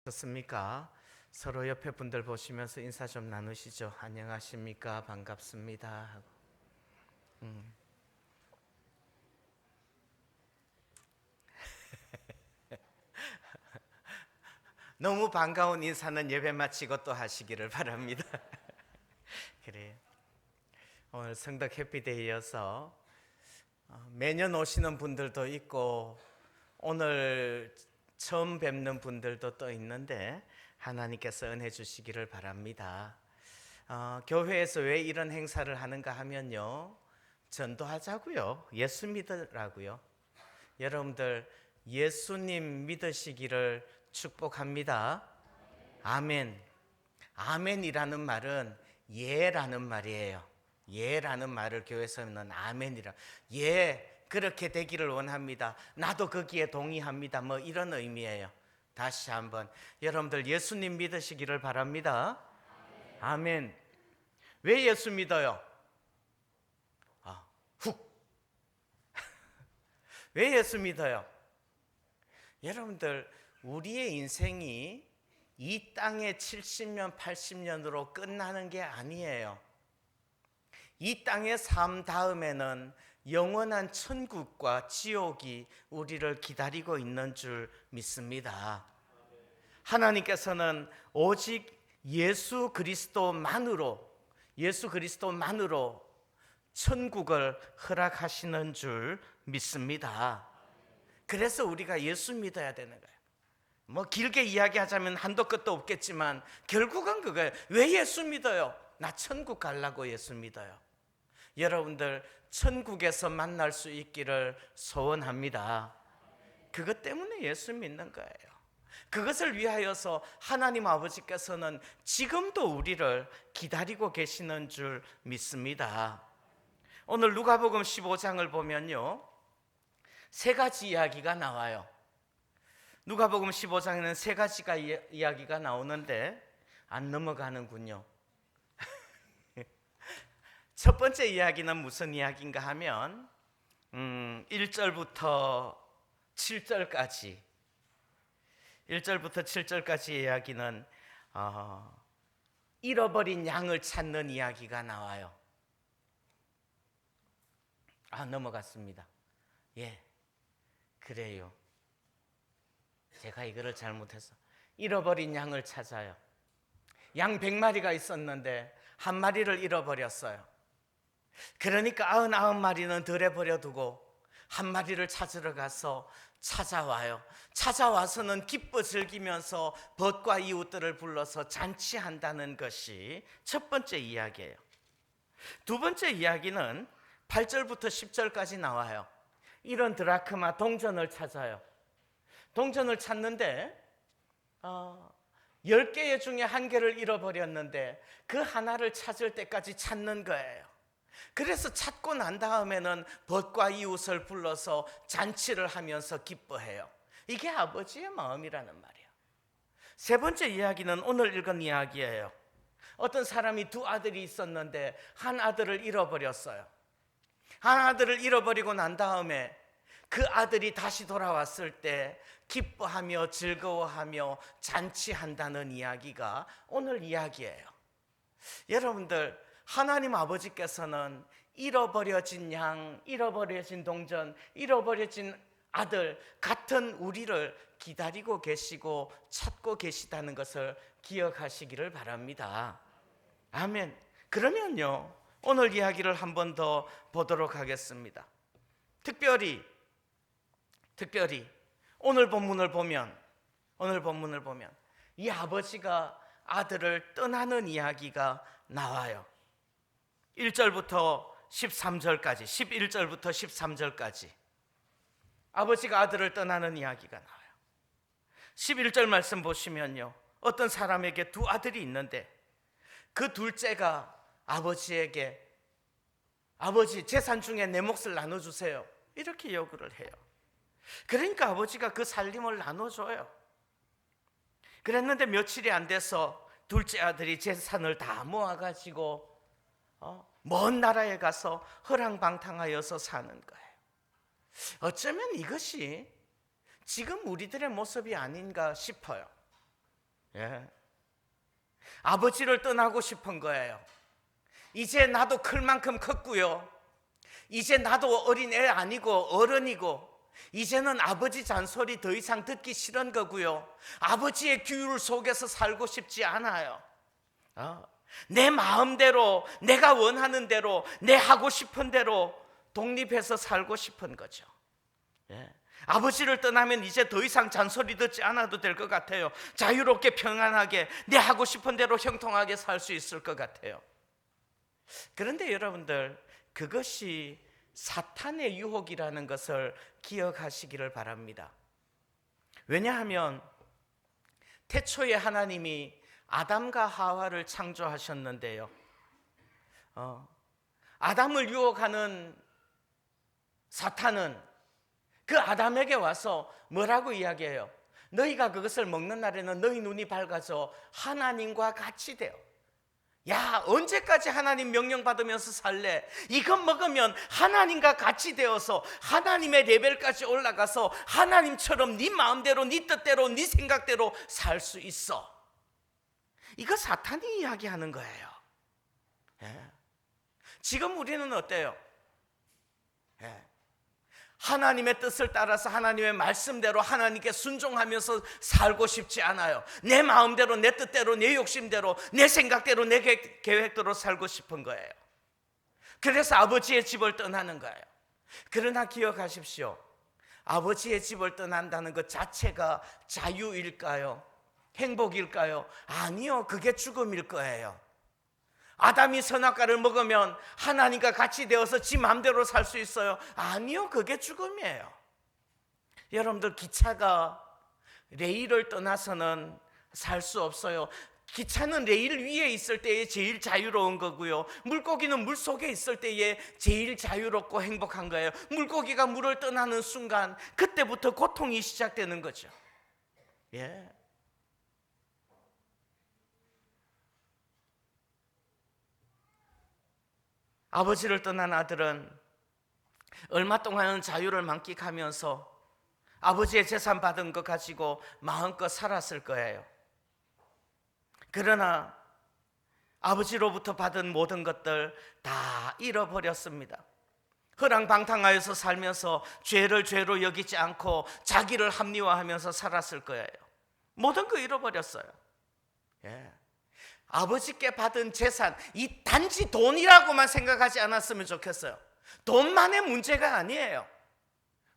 좋습니까? 서로 옆에 분들 보시면서 인사 좀 나누시죠. 안녕하십니까? 반갑습니다 하고. 너무 반가운 인사는 예배 마치고 또 하시기를 바랍니다. 그래요. 오늘 성덕 해피데이여서 매년 오시는 분들도 있고 오늘 처음 뵙는 분들도 또 있는데 하나님께서 은혜 주시기를 바랍니다. 교회에서 왜 이런 행사를 하는가 하면요, 전도하자고요. 예수 믿으라고요. 여러분들 예수님 믿으시기를 축복합니다. 아멘. 아멘이라는 말은 예라는 말이에요. 예라는 말을 교회에서는 아멘이라. 예, 그렇게 되기를 원합니다. 나도 거기에 동의합니다. 뭐 이런 의미예요. 다시 한번 여러분들 예수님 믿으시기를 바랍니다. 아멘. 왜 예수 믿어요? 훅. 왜 예수 믿어요? 여러분들 우리의 인생이 이 땅의 70년, 80년으로 끝나는 게 아니에요. 이 땅의 삶 다음에는 영원한 천국과 지옥이 우리를 기다리고 있는 줄 믿습니다. 하나님께서는 오직 예수 그리스도만으로 천국을 허락하시는 줄 믿습니다. 그래서 우리가 예수 믿어야 되는 거예요. 뭐 길게 이야기하자면 한도 끝도 없겠지만 결국은 그거예요. 왜 예수 믿어요? 나 천국 가려고 예수 믿어요. 여러분들 천국에서 만날 수 있기를 소원합니다. 그것 때문에 예수 믿는 거예요. 그것을 위하여서 하나님 아버지께서는 지금도 우리를 기다리고 계시는 줄 믿습니다. 오늘 누가복음 15장을 보면요, 세 가지 이야기가 나와요. 누가복음 15장에는 세 가지가 이야기가 나오는데 안 넘어가는군요. 첫 번째 이야기는 무슨 이야기인가 하면 1절부터 7절까지 이야기는 잃어버린 양을 찾는 이야기가 나와요. 넘어갔습니다. 예, 그래요. 제가 이거를 잘못해서 잃어버린 양을 찾아요. 양 100마리가 있었는데 한 마리를 잃어버렸어요. 그러니까 99마리는 덜에 버려두고 한 마리를 찾으러 가서 찾아와요. 찾아와서는 기뻐 즐기면서 벗과 이웃들을 불러서 잔치한다는 것이 첫 번째 이야기예요. 두 번째 이야기는 8절부터 10절까지 나와요. 이런 드라크마 동전을 찾아요. 동전을 찾는데 10개 중에 한 개를 잃어버렸는데 그 하나를 찾을 때까지 찾는 거예요. 그래서 찾고 난 다음에는 벗과 이웃을 불러서 잔치를 하면서 기뻐해요. 이게 아버지의 마음이라는 말이에요. 세 번째 이야기는 오늘 읽은 이야기예요. 어떤 사람이 두 아들이 있었는데 한 아들을 잃어버렸어요. 한 아들을 잃어버리고 난 다음에 그 아들이 다시 돌아왔을 때 기뻐하며 즐거워하며 잔치한다는 이야기가 오늘 이야기예요. 여러분들, 하나님 아버지께서는 잃어버려진 양, 잃어버려진 동전, 잃어버려진 아들 같은 우리를 기다리고 계시고 찾고 계시다는 것을 기억하시기를 바랍니다. 아멘. 그러면요, 오늘 이야기를 한 번 더 보도록 하겠습니다. 특별히 오늘 본문을 보면 이 아버지가 아들을 떠나는 이야기가 나와요. 1절부터 13절까지, 11절부터 13절까지 아버지가 아들을 떠나는 이야기가 나와요. 11절 말씀 보시면요, 어떤 사람에게 두 아들이 있는데 그 둘째가 아버지에게 아버지, 재산 중에 내 몫을 나눠주세요, 이렇게 요구를 해요. 그러니까 아버지가 그 살림을 나눠줘요. 그랬는데 며칠이 안 돼서 둘째 아들이 재산을 다 모아가지고 먼 나라에 가서 허랑방탕하여서 사는 거예요. 어쩌면 이것이 지금 우리들의 모습이 아닌가 싶어요. 예. 아버지를 떠나고 싶은 거예요. 이제 나도 클 만큼 컸고요. 이제 나도 어린애 아니고 어른이고, 이제는 아버지 잔소리 더 이상 듣기 싫은 거고요. 아버지의 규율 속에서 살고 싶지 않아요. 내 마음대로, 내가 원하는 대로, 내 하고 싶은 대로 독립해서 살고 싶은 거죠. 예. 아버지를 떠나면 이제 더 이상 잔소리 듣지 않아도 될 것 같아요. 자유롭게 평안하게 내 하고 싶은 대로 형통하게 살 수 있을 것 같아요. 그런데 여러분들, 그것이 사탄의 유혹이라는 것을 기억하시기를 바랍니다. 왜냐하면 태초에 하나님이 아담과 하와를 창조하셨는데요, 아담을 유혹하는 사탄은 그 아담에게 와서 뭐라고 이야기해요? 너희가 그것을 먹는 날에는 너희 눈이 밝아져 하나님과 같이 되어. 야, 언제까지 하나님 명령 받으면서 살래? 이것 먹으면 하나님과 같이 되어서 하나님의 레벨까지 올라가서 하나님처럼 네 마음대로, 네 뜻대로, 네 생각대로 살 수 있어. 이거 사탄이 이야기하는 거예요. 예. 지금 우리는 어때요? 예. 하나님의 뜻을 따라서 하나님의 말씀대로 하나님께 순종하면서 살고 싶지 않아요. 내 마음대로, 내 뜻대로, 내 욕심대로, 내 생각대로, 내 계획대로 살고 싶은 거예요. 그래서 아버지의 집을 떠나는 거예요. 그러나 기억하십시오. 아버지의 집을 떠난다는 것 자체가 자유일까요? 행복일까요? 아니요, 그게 죽음일 거예요. 아담이 선악과를 먹으면 하나님과 같이 되어서 지 마음대로 살 수 있어요? 아니요, 그게 죽음이에요. 여러분들, 기차가 레일을 떠나서는 살 수 없어요. 기차는 레일 위에 있을 때에 제일 자유로운 거고요, 물고기는 물 속에 있을 때에 제일 자유롭고 행복한 거예요. 물고기가 물을 떠나는 순간 그때부터 고통이 시작되는 거죠. 예. 아버지를 떠난 아들은 얼마 동안은 자유를 만끽하면서 아버지의 재산 받은 것 가지고 마음껏 살았을 거예요. 그러나 아버지로부터 받은 모든 것들 다 잃어버렸습니다. 허랑방탕하여서 살면서 죄를 죄로 여기지 않고 자기를 합리화하면서 살았을 거예요. 모든 거 잃어버렸어요. 예. 아버지께 받은 재산, 이 단지 돈이라고만 생각하지 않았으면 좋겠어요. 돈만의 문제가 아니에요.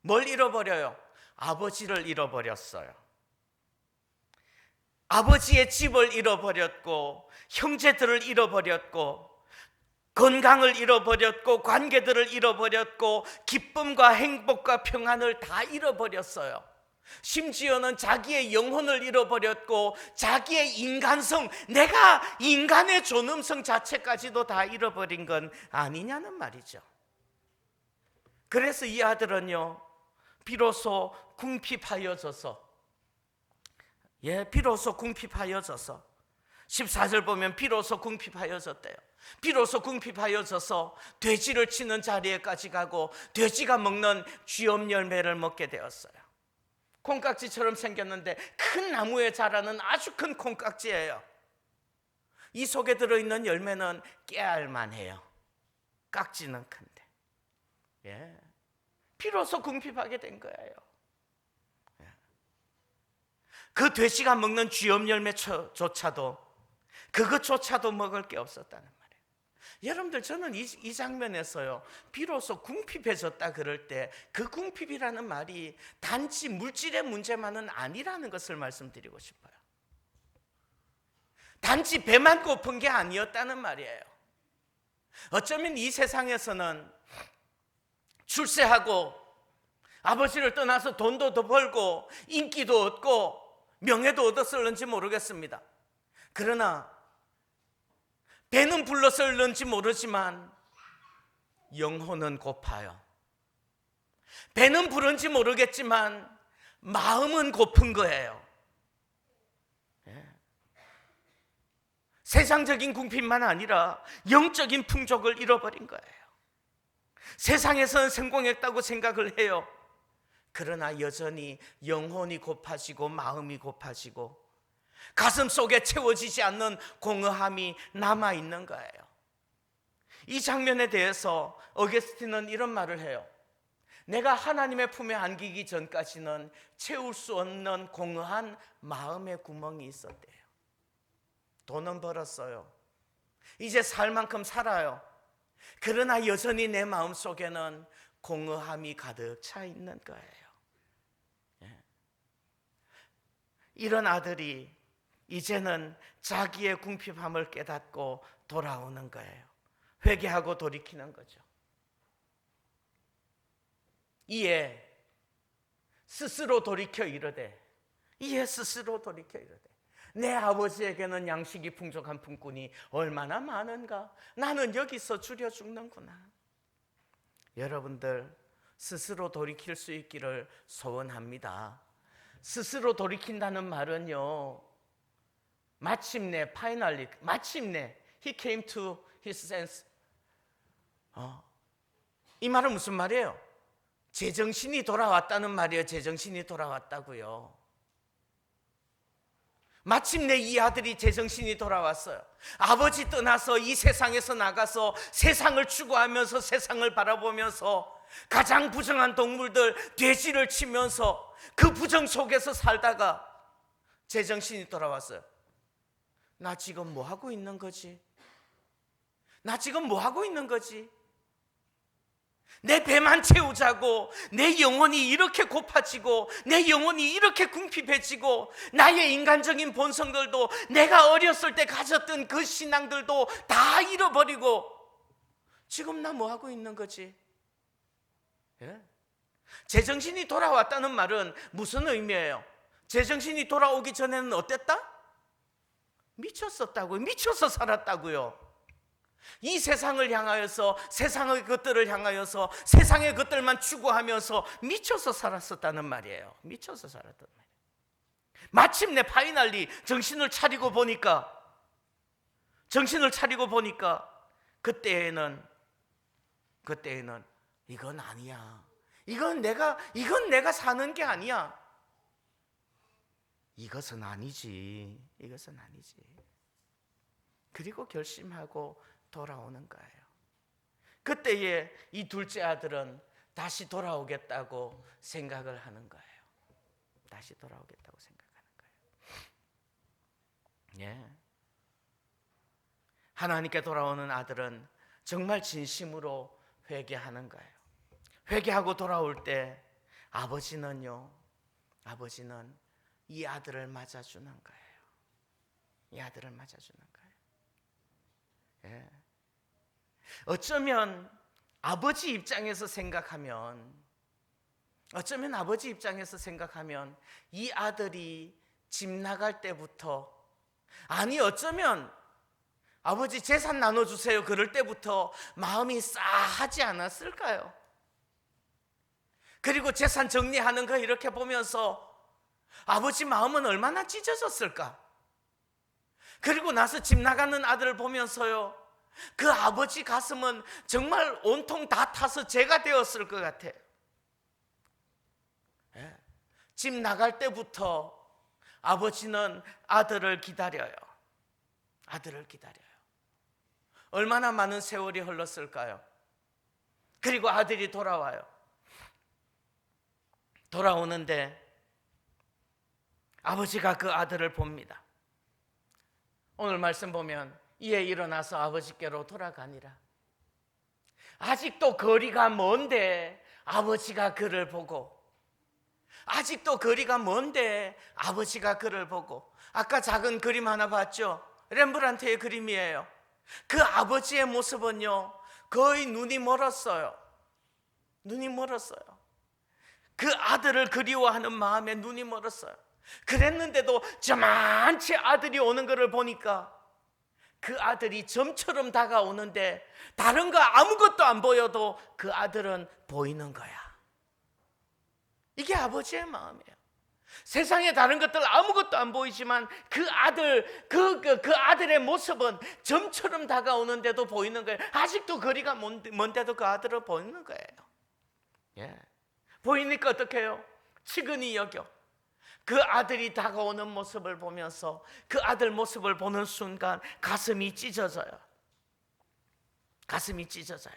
뭘 잃어버려요? 아버지를 잃어버렸어요. 아버지의 집을 잃어버렸고, 형제들을 잃어버렸고, 건강을 잃어버렸고, 관계들을 잃어버렸고, 기쁨과 행복과 평안을 다 잃어버렸어요. 심지어는 자기의 영혼을 잃어버렸고, 자기의 인간성, 내가 인간의 존엄성 자체까지도 다 잃어버린 건 아니냐는 말이죠. 그래서 이 아들은요, 비로소 궁핍하여져서, 비로소 궁핍하여져서, 14절 보면 비로소 궁핍하여졌대요. 비로소 궁핍하여져서 돼지를 치는 자리에까지 가고 돼지가 먹는 쥐엄 열매를 먹게 되었어요. 콩깍지처럼 생겼는데 큰 나무에 자라는 아주 큰 콩깍지예요. 이 속에 들어있는 열매는 깨알만해요. 깍지는 큰데. 비로소 궁핍하게 된 거예요. 그 돼지가 먹는 쥐엄 열매조차도, 그것조차도 먹을 게 없었다는 말이에요. 여러분들, 저는 이 장면에서요, 비로소 궁핍해졌다 그럴 때 그 궁핍이라는 말이 단지 물질의 문제만은 아니라는 것을 말씀드리고 싶어요. 단지 배만 고픈 게 아니었다는 말이에요. 어쩌면 이 세상에서는 출세하고 아버지를 떠나서 돈도 더 벌고 인기도 얻고 명예도 얻었을는지 모르겠습니다. 그러나 배는 불렀을는지 모르지만 영혼은 고파요. 배는 부른지 모르겠지만 마음은 고픈 거예요. 세상적인 궁핍만 아니라 영적인 풍족을 잃어버린 거예요. 세상에서는 성공했다고 생각을 해요. 그러나 여전히 영혼이 고파지고 마음이 고파지고 가슴 속에 채워지지 않는 공허함이 남아있는 거예요. 이 장면에 대해서 어거스틴은 이런 말을 해요. 내가 하나님의 품에 안기기 전까지는 채울 수 없는 공허한 마음의 구멍이 있었대요. 돈은 벌었어요. 이제 살 만큼 살아요. 그러나 여전히 내 마음속에는 공허함이 가득 차 있는 거예요. 이런 아들이 이제는 자기의 궁핍함을 깨닫고 돌아오는 거예요. 회개하고 돌이키는 거죠. 이에 스스로 돌이켜 이르되 내 아버지에게는 양식이 풍족한 품꾼이 얼마나 많은가. 나는 여기서 줄여 죽는구나. 여러분들 스스로 돌이킬 수 있기를 소원합니다. 스스로 돌이킨다는 말은요, 마침내 he came to his sense. 이 말은 무슨 말이에요? 제정신이 돌아왔다는 말이에요. 제정신이 돌아왔다고요. 마침내 이 아들이 제정신이 돌아왔어요. 아버지 떠나서 이 세상에서 나가서 세상을 추구하면서 세상을 바라보면서 가장 부정한 동물들 돼지를 치면서 그 부정 속에서 살다가 제정신이 돌아왔어요. 나 지금 뭐 하고 있는 거지? 내 배만 채우자고 내 영혼이 이렇게 고파지고 내 영혼이 이렇게 궁핍해지고 나의 인간적인 본성들도 내가 어렸을 때 가졌던 그 신앙들도 다 잃어버리고 지금 나 뭐 하고 있는 거지? 제정신이 돌아왔다는 말은 무슨 의미예요? 제정신이 돌아오기 전에는 어땠다? 미쳤었다고요. 미쳐서 살았다고요. 이 세상을 향하여서 세상의 것들을 향하여서 세상의 것들만 추구하면서 미쳐서 살았었다는 말이에요. 미쳐서 살았단 말이에요. 마침내 파이널리 정신을 차리고 보니까 그때에는 이건 아니야. 이건 내가 사는 게 아니야. 이것은 아니지. 그리고 결심하고 돌아오는 거예요. 그때에 이 둘째 아들은 다시 돌아오겠다고 생각을 하는 거예요. 하나님께 돌아오는 아들은 정말 진심으로 회개하는 거예요. 회개하고 돌아올 때 아버지는 이 아들을 맞아주는 거예요. 어쩌면 아버지 입장에서 생각하면 이 아들이 집 나갈 때부터, 아니 어쩌면 아버지 재산 나눠주세요 그럴 때부터 마음이 싸하지 않았을까요? 그리고 재산 정리하는 거 이렇게 보면서 아버지 마음은 얼마나 찢어졌을까? 그리고 나서 집 나가는 아들을 보면서요, 그 아버지 가슴은 정말 온통 다 타서 죄가 되었을 것 같아요. 집 나갈 때부터 아버지는 아들을 기다려요. 얼마나 많은 세월이 흘렀을까요? 그리고 아들이 돌아와요. 돌아오는데 아버지가 그 아들을 봅니다. 오늘 말씀 보면 이에 일어나서 아버지께로 돌아가니라. 아직도 거리가 먼데 아버지가 그를 보고, 아까 작은 그림 하나 봤죠? 렘브란트의 그림이에요. 그 아버지의 모습은요, 거의 눈이 멀었어요. 그 아들을 그리워하는 마음에 눈이 멀었어요. 그랬는데도 저만치 아들이 오는 것을 보니까 그 아들이 점처럼 다가오는데 다른 거 아무것도 안 보여도 그 아들은 보이는 거야. 이게 아버지의 마음이에요. 세상에 다른 것들 아무것도 안 보이지만 그 아들의 모습은 점처럼 다가오는데도 보이는 거예요. 아직도 거리가 먼데도 그 아들은 보이는 거예요. 보이니까 어떻게 해요? 측은히 여겨. 그 아들이 다가오는 모습을 보면서 그 아들 모습을 보는 순간 가슴이 찢어져요. 가슴이 찢어져요.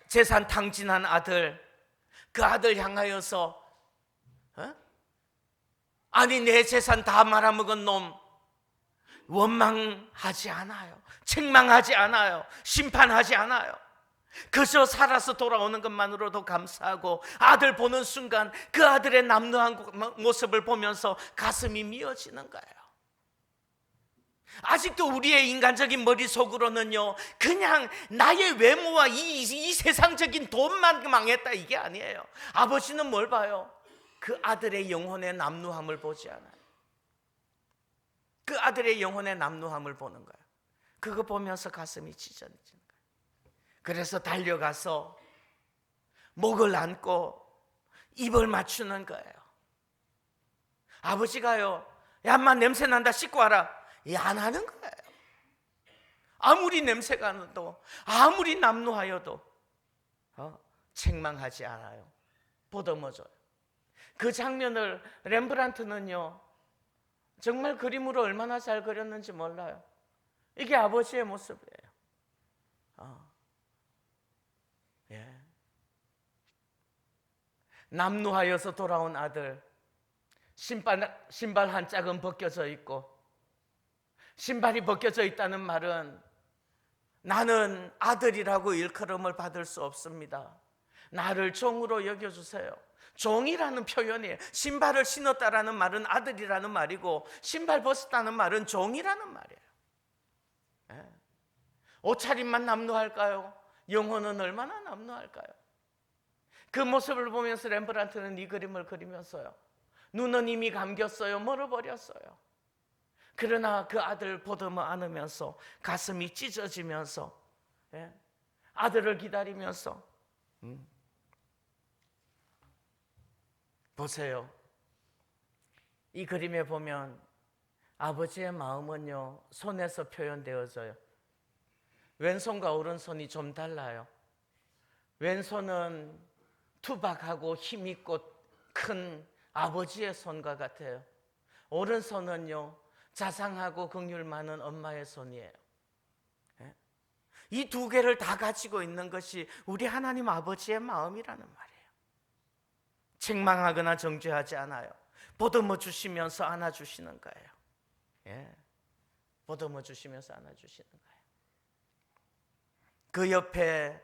재산 탕진한 아들, 그 아들 향하여서 아니 내 재산 다 말아먹은 놈, 원망하지 않아요. 책망하지 않아요. 심판하지 않아요. 그저 살아서 돌아오는 것만으로도 감사하고, 아들 보는 순간 그 아들의 남루한 모습을 보면서 가슴이 미어지는 거예요. 아직도 우리의 인간적인 머릿속으로는요, 그냥 나의 외모와 이 세상적인 돈만 망했다, 이게 아니에요. 아버지는 뭘 봐요? 그 아들의 영혼의 남루함을 보지 않아요. 그 아들의 영혼의 남루함을 보는 거예요. 그거 보면서 가슴이 찢어지는 거예요. 그래서 달려가서 목을 안고 입을 맞추는 거예요. 아버지가요, 야 인마 냄새 난다 씻고 와라, 안 하는 거예요. 아무리 냄새가 나도, 아무리 남루하여도 책망하지 않아요. 보듬어줘요. 그 장면을 렘브란트는요, 정말 그림으로 얼마나 잘 그렸는지 몰라요. 이게 아버지의 모습이에요. 예. 남루하여서 돌아온 아들, 신발 한 짝은 벗겨져 있고, 신발이 벗겨져 있다는 말은 나는 아들이라고 일컬음을 받을 수 없습니다. 나를 종으로 여겨주세요. 종이라는 표현이에요. 신발을 신었다라는 말은 아들이라는 말이고, 신발 벗었다는 말은 종이라는 말이에요. 예. 옷차림만 남루할까요? 영혼은 얼마나 남루할까요? 그 모습을 보면서 렘브란트는 이 그림을 그리면서요, 눈은 이미 감겼어요. 멀어버렸어요. 그러나 그 아들 보듬어 안으면서 가슴이 찢어지면서, 예? 아들을 기다리면서 보세요. 이 그림에 보면 아버지의 마음은요, 손에서 표현되어져요. 왼손과 오른손이 좀 달라요. 왼손은 투박하고 힘있고 큰 아버지의 손과 같아요. 오른손은요, 자상하고 긍휼 많은 엄마의 손이에요. 이 두 개를 다 가지고 있는 것이 우리 하나님 아버지의 마음이라는 말이에요. 책망하거나 정죄하지 않아요. 보듬어 주시면서 안아주시는 거예요. 예. 보듬어 주시면서 안아주시는 거예요. 그 옆에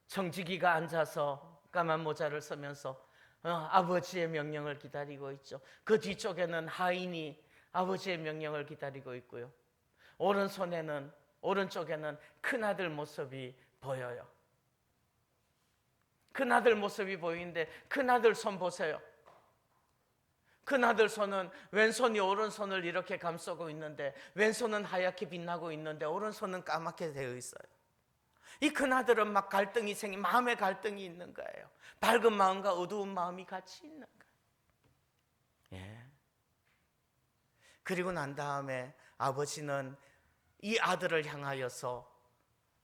청지기가 앉아서 까만 모자를 쓰면서 아버지의 명령을 기다리고 있죠. 그 뒤쪽에는 하인이 아버지의 명령을 기다리고 있고요. 오른쪽에는 큰아들 모습이 보여요. 큰아들 모습이 보이는데 큰아들 손 보세요. 큰아들 손은 왼손이 오른손을 이렇게 감싸고 있는데, 왼손은 하얗게 빛나고 있는데 오른손은 까맣게 되어 있어요. 이 큰아들은 막 마음의 갈등이 있는 거예요. 밝은 마음과 어두운 마음이 같이 있는 거예요. 예. 그리고 난 다음에 아버지는 이 아들을 향하여서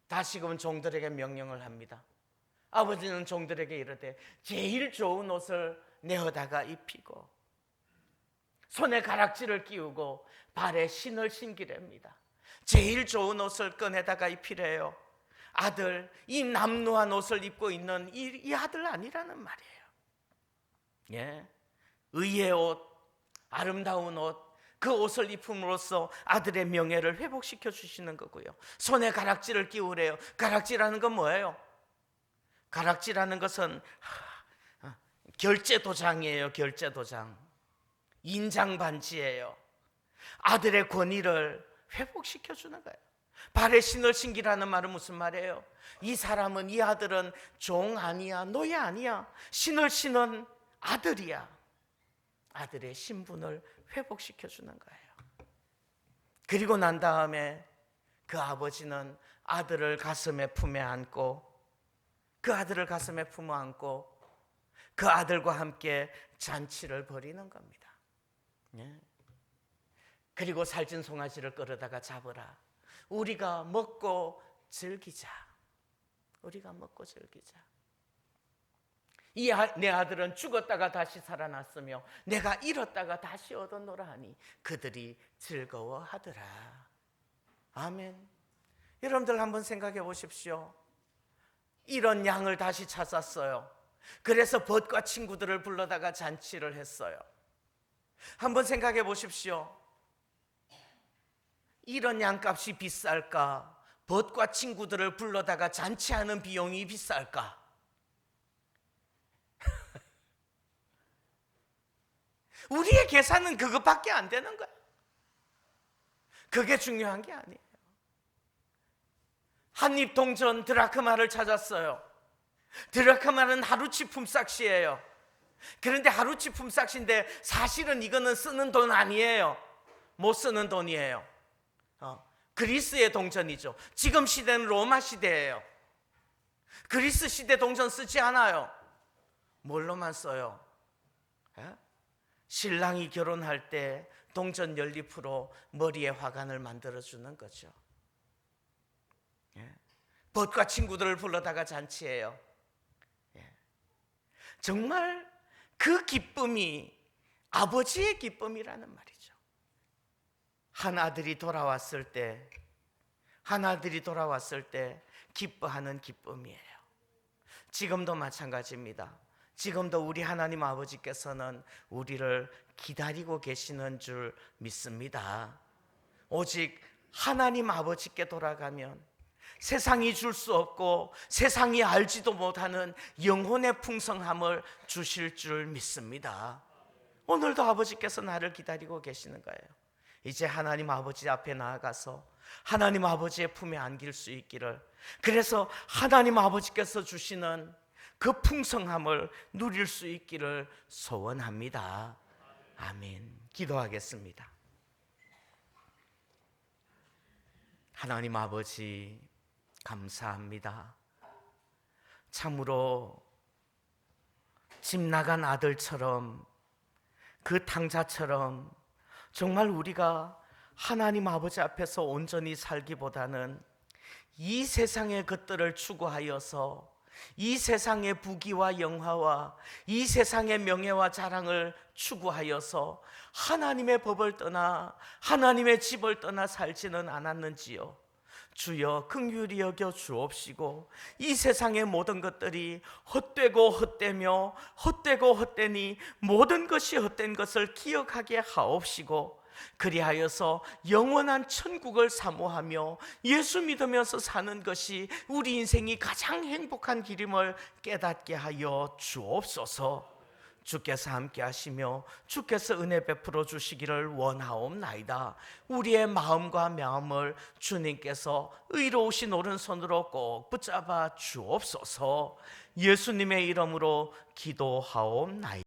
다시금 종들에게 명령을 합니다. 아버지는 종들에게 이르되 제일 좋은 옷을 내어다가 입히고 손에 가락지를 끼우고 발에 신을 신기랍니다. 제일 좋은 옷을 꺼내다가 입히래요. 아들, 이 남루한 옷을 입고 있는 이 아들 아니라는 말이에요. 예, 의의 옷, 아름다운 옷, 그 옷을 입음으로써 아들의 명예를 회복시켜 주시는 거고요. 손에 가락지를 끼우래요. 가락지라는 건 뭐예요? 가락지라는 것은 결제 도장이에요. 결제 도장, 인장 반지예요. 아들의 권위를 회복시켜 주는 거예요. 발에 신을 신기라는 말은 무슨 말이에요? 이 사람은, 이 아들은 종 아니야, 노예 아니야, 신을 신은 아들이야. 아들의 신분을 회복시켜 주는 거예요. 그리고 난 다음에 그 아버지는 아들을 가슴에 품에 안고, 그 아들을 가슴에 품어 안고 그 아들과 함께 잔치를 벌이는 겁니다. 예. 그리고 살찐 송아지를 끌어다가 잡으라. 우리가 먹고 즐기자. 우리가 먹고 즐기자. 내 아들은 죽었다가 다시 살아났으며 내가 잃었다가 다시 얻었노라 하니 그들이 즐거워하더라. 아멘. 여러분들 한번 생각해 보십시오. 이런 양을 다시 찾았어요. 그래서 벗과 친구들을 불러다가 잔치를 했어요. 한번 생각해 보십시오. 이런 양값이 비쌀까? 벗과 친구들을 불러다가 잔치하는 비용이 비쌀까? 우리의 계산은 그것밖에 안 되는 거예요. 그게 중요한 게 아니에요. 한입동전 드라크마를 찾았어요. 드라크마는 하루치 품삯이에요. 그런데 하루치 품삯인데 사실은 이거는 쓰는 돈 아니에요. 못 쓰는 돈이에요. 그리스의 동전이죠. 지금 시대는 로마 시대예요. 그리스 시대 동전 쓰지 않아요. 뭘로만 써요? 신랑이 결혼할 때 동전 연립으로 머리에 화관을 만들어주는 거죠. 벗과 친구들을 불러다가 잔치해요. 정말 그 기쁨이 아버지의 기쁨이라는 말이죠. 한 아들이 돌아왔을 때 기뻐하는 기쁨이에요. 지금도 마찬가지입니다. 지금도 우리 하나님 아버지께서는 우리를 기다리고 계시는 줄 믿습니다. 오직 하나님 아버지께 돌아가면 세상이 줄 수 없고 세상이 알지도 못하는 영혼의 풍성함을 주실 줄 믿습니다. 오늘도 아버지께서 나를 기다리고 계시는 거예요. 이제 하나님 아버지 앞에 나아가서 하나님 아버지의 품에 안길 수 있기를, 그래서 하나님 아버지께서 주시는 그 풍성함을 누릴 수 있기를 소원합니다. 아멘. 기도하겠습니다. 하나님 아버지 감사합니다. 참으로 집 나간 아들처럼 그 탕자처럼 정말 우리가 하나님 아버지 앞에서 온전히 살기보다는 이 세상의 것들을 추구하여서 이 세상의 부귀와 영화와 이 세상의 명예와 자랑을 추구하여서 하나님의 법을 떠나 하나님의 집을 떠나 살지는 않았는지요. 주여 긍휼히 여겨 주옵시고 이 세상의 모든 것들이 헛되고 헛되며 헛되고 헛되니 모든 것이 헛된 것을 기억하게 하옵시고, 그리하여서 영원한 천국을 사모하며 예수 믿으면서 사는 것이 우리 인생이 가장 행복한 길임을 깨닫게 하여 주옵소서. 주께서 함께 하시며 주께서 은혜 베풀어 주시기를 원하옵나이다. 우리의 마음과 마음을 주님께서 의로우신 오른손으로 꼭 붙잡아 주옵소서. 예수님의 이름으로 기도하옵나이다.